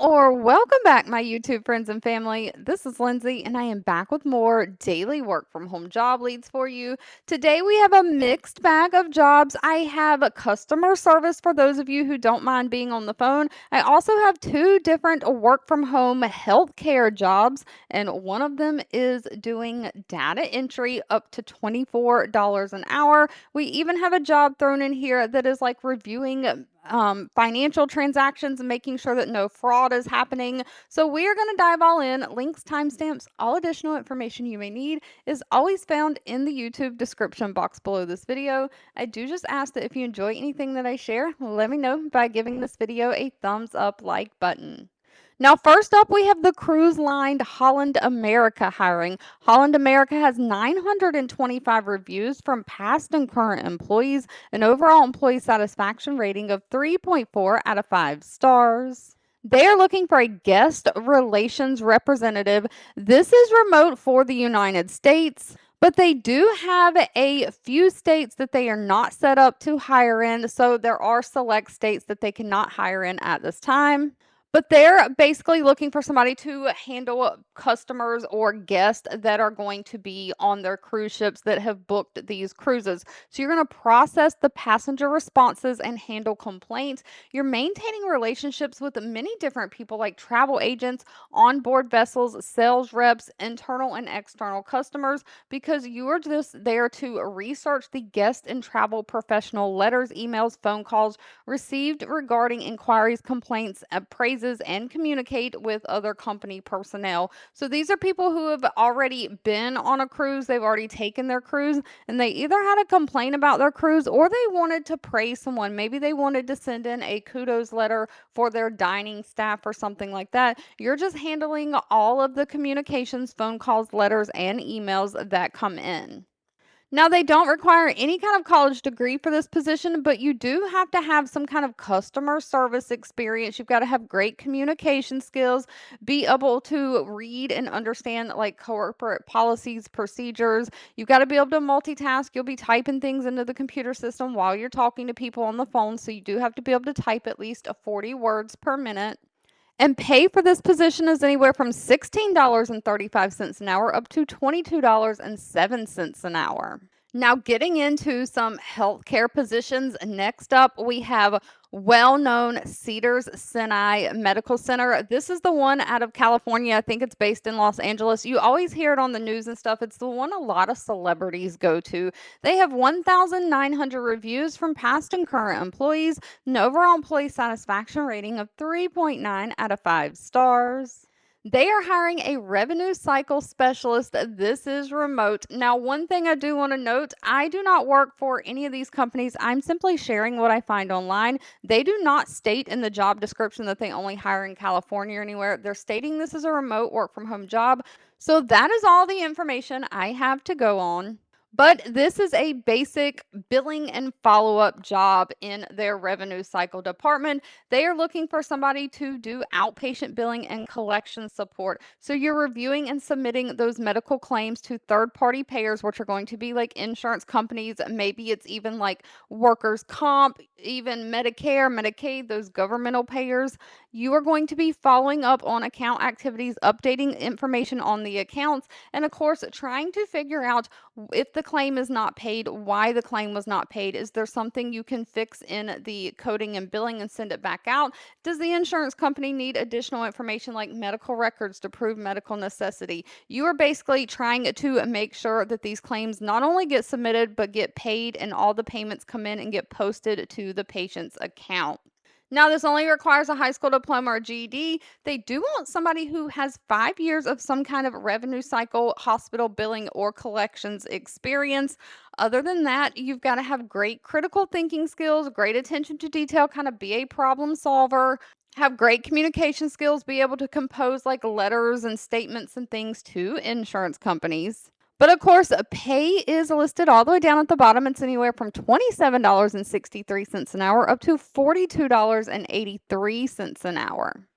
or welcome back, my YouTube friends and family. This is Lindsay, and I am back with more daily work from home job leads for you. Today, we have a mixed bag of jobs. I have a customer service for those of you who don't mind being on the phone. I also have two different work from home healthcare jobs, and one of them is doing data entry up to $24 an hour. We even have a job thrown in here that is like reviewing financial transactions and making sure that no fraud is happening. So we are going to dive all in. Links, timestamps, all additional information you may need is always found in the YouTube description box below this video. I do just ask that if you enjoy anything that I share, let me know by giving this video a thumbs up like button. Now, first up, we have the cruise line Holland America hiring. Holland America has 925 reviews from past and current employees, an overall employee satisfaction rating of 3.4 out of 5 stars. They are looking for a guest relations representative. This is remote for the United States, but they do have a few states that they are not set up to hire in. So there are select states that they cannot hire in at this time. But they're basically looking for somebody to handle customers or guests that are going to be on their cruise ships that have booked these cruises. So you're going to process the passenger responses and handle complaints. You're maintaining relationships with many different people like travel agents, onboard vessels, sales reps, internal and external customers, because you are just there to research the guest and travel professional letters, emails, phone calls received regarding inquiries, complaints, appraisals, and communicate with other company personnel. So these are people who have already been on a cruise, they've already taken their cruise, and they either had a complaint about their cruise or they wanted to praise someone. Maybe they wanted to send in a kudos letter for their dining staff or something like that. You're just handling all of the communications, phone calls, letters, and emails that come in. Now, they don't require any kind of college degree for this position, but you do have to have some kind of customer service experience. You've got to have great communication skills, be able to read and understand like corporate policies, procedures. You've got to be able to multitask. You'll be typing things into the computer system while you're talking to people on the phone. So you do have to be able to type at least 40 words per minute. And pay for this position is anywhere from $16.35 an hour up to $22.07 an hour. Now, getting into some healthcare positions, next up we have well-known Cedars Sinai Medical Center. This is the one out of California. I think it's based in Los Angeles. You always hear it on the news and stuff. It's the one a lot of celebrities go to. They have 1,900 reviews from past and current employees, an overall employee satisfaction rating of 3.9 out of 5 stars. They are hiring a revenue cycle specialist. This is remote. Now, one thing I do want to note, I do not work for any of these companies. I'm simply sharing what I find online. They do not state in the job description that they only hire in California or anywhere. They're stating this is a remote work from home job. So that is all the information I have to go on. But this is a basic billing and follow-up job in their revenue cycle department. They are looking for somebody to do outpatient billing and collection support. So you're reviewing and submitting those medical claims to third-party payers, which are going to be like insurance companies. Maybe it's even like workers' comp, even Medicare, Medicaid, those governmental payers. You are going to be following up on account activities, updating information on the accounts, and of course, trying to figure out if the claim is not paid, why the claim was not paid. Is there something you can fix in the coding and billing and send it back out? Does the insurance company need additional information like medical records to prove medical necessity? You are basically trying to make sure that these claims not only get submitted, but get paid and all the payments come in and get posted to the patient's account. Now, this only requires a high school diploma or GED. They do want somebody who has 5 years of some kind of revenue cycle, hospital billing, or collections experience. Other than that, you've got to have great critical thinking skills, great attention to detail, kind of be a problem solver, have great communication skills, be able to compose like letters and statements and things to insurance companies. But of course, pay is listed all the way down at the bottom. It's anywhere from $27.63 an hour up to $42.83 an hour.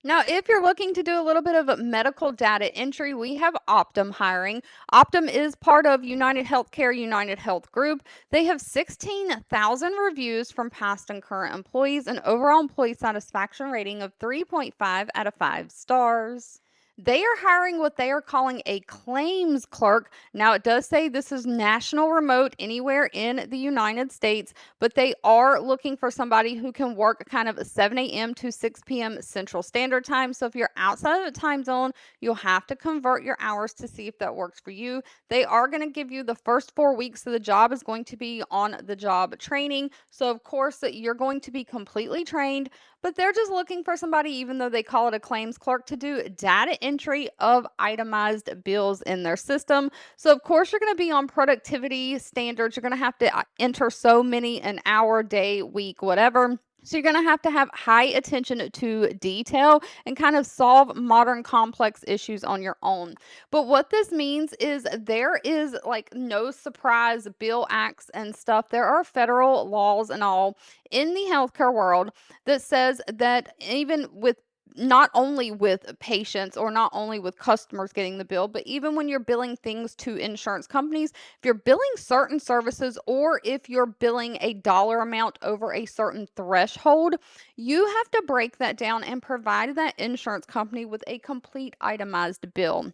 Now, if you're looking to do a little bit of medical data entry, we have Optum hiring. Optum is part of United Healthcare, United Health Group. They have 16,000 reviews from past and current employees, an overall employee satisfaction rating of 3.5 out of 5 stars. They are hiring what they are calling a claims clerk. Now, it does say this is national remote anywhere in the United States, but they are looking for somebody who can work kind of 7 a.m. to 6 p.m. Central Standard Time. So if you're outside of the time zone, you'll have to convert your hours to see if that works for you. They are going to give you the first 4 weeks of the job is going to be on the job training. So of course that you're going to be completely trained, but they're just looking for somebody, even though they call it a claims clerk, to do data entry of itemized bills in their system. So, of course, you're going to be on productivity standards. You're going to have to enter so many an hour, day, week, whatever. So, you're going to have high attention to detail and kind of solve modern complex issues on your own. But what this means is there is like no surprise bill acts and stuff. There are federal laws and all in the healthcare world that says that even with not only with patients or not only with customers getting the bill, but even when you're billing things to insurance companies, if you're billing certain services or if you're billing a dollar amount over a certain threshold, you have to break that down and provide that insurance company with a complete itemized bill.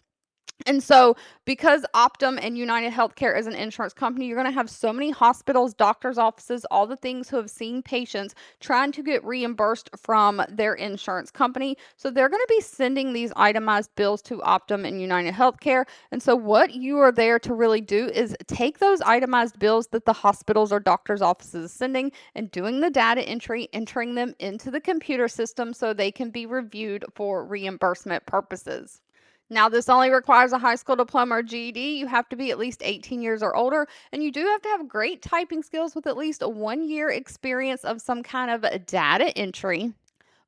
And so, because Optum and United Healthcare is an insurance company, you're going to have so many hospitals, doctors' offices, all the things who have seen patients trying to get reimbursed from their insurance company. So, they're going to be sending these itemized bills to Optum and United Healthcare. And so, what you are there to really do is take those itemized bills that the hospitals or doctors' offices are sending and doing the data entry, entering them into the computer system so they can be reviewed for reimbursement purposes. Now, this only requires a high school diploma or GED. You have to be at least 18 years or older, and you do have to have great typing skills with at least a 1 year experience of some kind of data entry.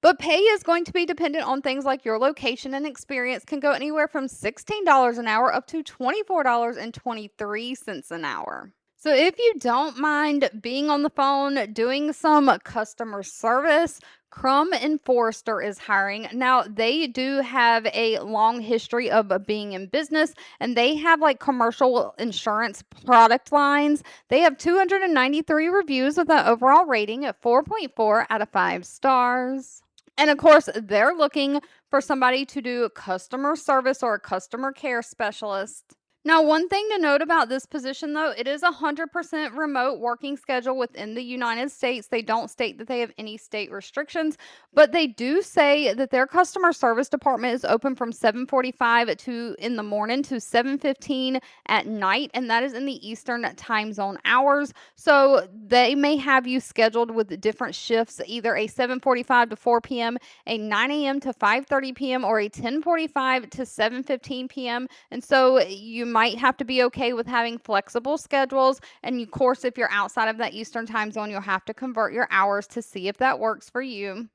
But pay is going to be dependent on things like your location and experience, can go anywhere from $16 an hour up to $24.23 an hour. So, if you don't mind being on the phone doing some customer service, Crum Forester is hiring. Now, they do have a long history of being in business and they have like commercial insurance product lines. They have 293 reviews with an overall rating of 4.4 out of 5 stars. And of course, they're looking for somebody to do customer service or a customer care specialist. Now, one thing to note about this position, though, it is a 100% remote working schedule within the United States. They don't state that they have any state restrictions, but they do say that their customer service department is open from 7:45 to in the morning to 7:15 at night, and that is in the Eastern time zone hours. So they may have you scheduled with different shifts, either a 7:45 to 4 p.m., a 9 a.m. to 5:30 p.m., or a 10:45 to 7:15 p.m. And so you might have to be okay with having flexible schedules. And of course, if you're outside of that Eastern time zone, you'll have to convert your hours to see if that works for you.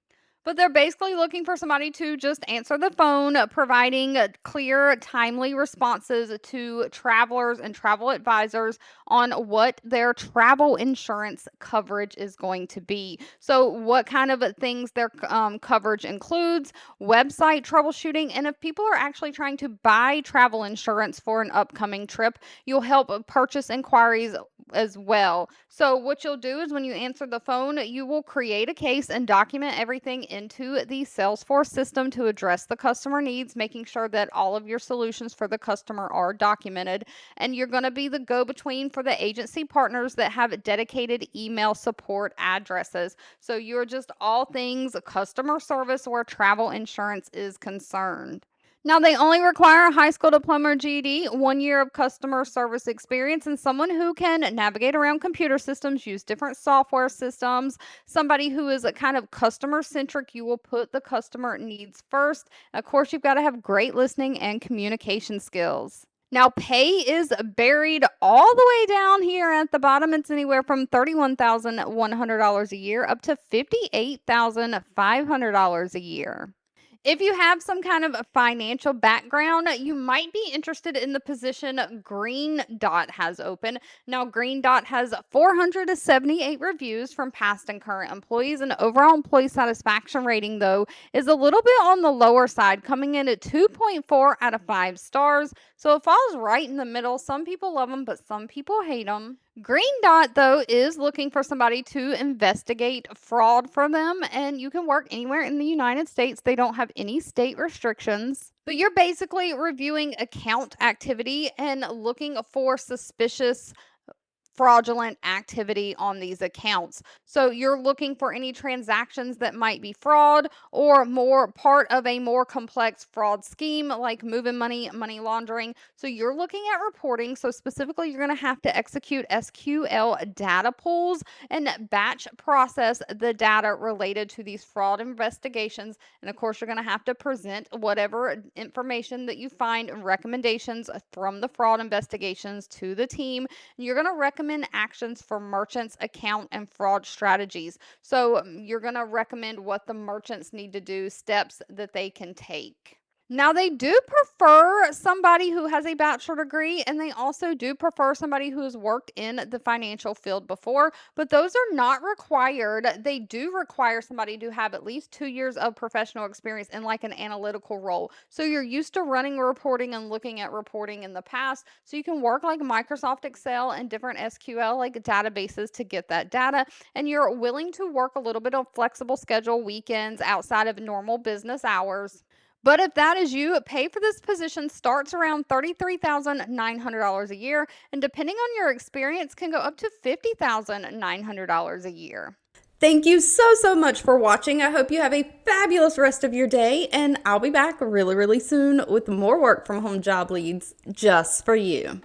But they're basically looking for somebody to just answer the phone, providing clear, timely responses to travelers and travel advisors on what their travel insurance coverage is going to be. So, what kind of things their coverage includes, website troubleshooting, and if people are actually trying to buy travel insurance for an upcoming trip, you'll help purchase inquiries as well. So, what you'll do is when you answer the phone, you will create a case and document everything into the Salesforce system to address the customer needs, making sure that all of your solutions for the customer are documented. And you're going to be the go between for the agency partners that have dedicated email support addresses. So, you're just all things customer service where travel insurance is concerned. Now, they only require a high school diploma or GED, 1 year of customer service experience, and someone who can navigate around computer systems, use different software systems, somebody who is a kind of customer centric. You will put the customer needs first. Of course, you've got to have great listening and communication skills. Now, pay is buried all the way down here at the bottom. It's anywhere from $31,100 a year up to $58,500 a year. If you have some kind of a financial background, you might be interested in the position Green Dot has open. Now, Green Dot has 478 reviews from past and current employees, and overall employee satisfaction rating, though, is a little bit on the lower side, coming in at 2.4 out of 5 stars. So it falls right in the middle. Some people love them, but some people hate them. Green Dot, though, is looking for somebody to investigate fraud for them, and you can work anywhere in the United States. They don't have any state restrictions. But you're basically reviewing account activity and looking for suspicious fraudulent activity on these accounts. So you're looking for any transactions that might be fraud or more part of a more complex fraud scheme like moving money, money laundering. So you're looking at reporting. So specifically, you're going to have to execute SQL data pulls and batch process the data related to these fraud investigations. And of course, you're going to have to present whatever information that you find and recommendations from the fraud investigations to the team. You're going to recommend actions for merchants, account, and fraud strategies. So you're going to recommend what the merchants need to do, steps that they can take. Now, they do prefer somebody who has a bachelor degree, and they also do prefer somebody who has worked in the financial field before, but those are not required. They do require somebody to have at least 2 years of professional experience in like an analytical role. So you're used to running reporting and looking at reporting in the past, so you can work like Microsoft Excel and different SQL like databases to get that data, and you're willing to work a little bit of flexible schedule weekends outside of normal business hours. But if that is you, pay for this position starts around $33,900 a year, and depending on your experience, can go up to $50,900 a year. Thank you so much for watching. I hope you have a fabulous rest of your day, and I'll be back really soon with more work from home job leads just for you.